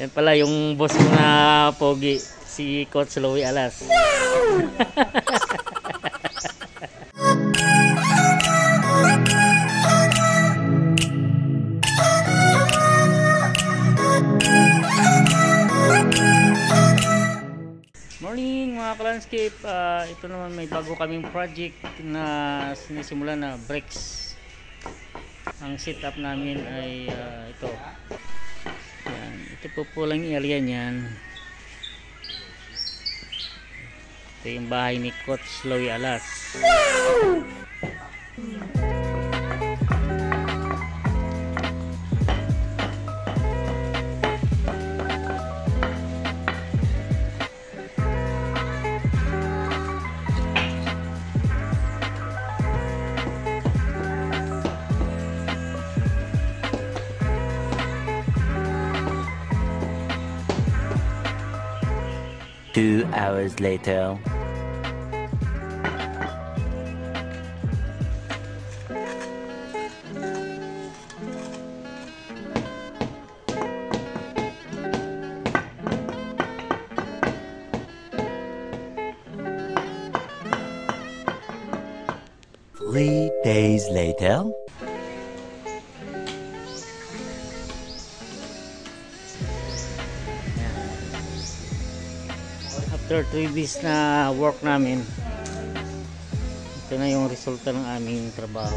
Yan pala yung boss ko na pogi, si Coach Louie Alas. Morning mga ka-landscape. Ito naman may bago kaming project na sinisimulan na bricks. Ang setup namin ay ito. Yan. Ito po lang area niyan. Ito yung bahay ni Coach Louie Alas. Two hours later. Three days later. After 3 days na work namin, ito na yung resulta ng aming trabaho.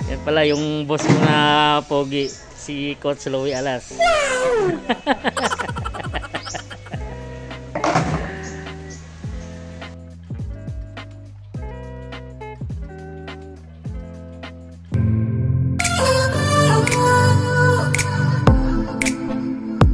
Yan pala yung boss ko na pogi, si Coach Louie Alas.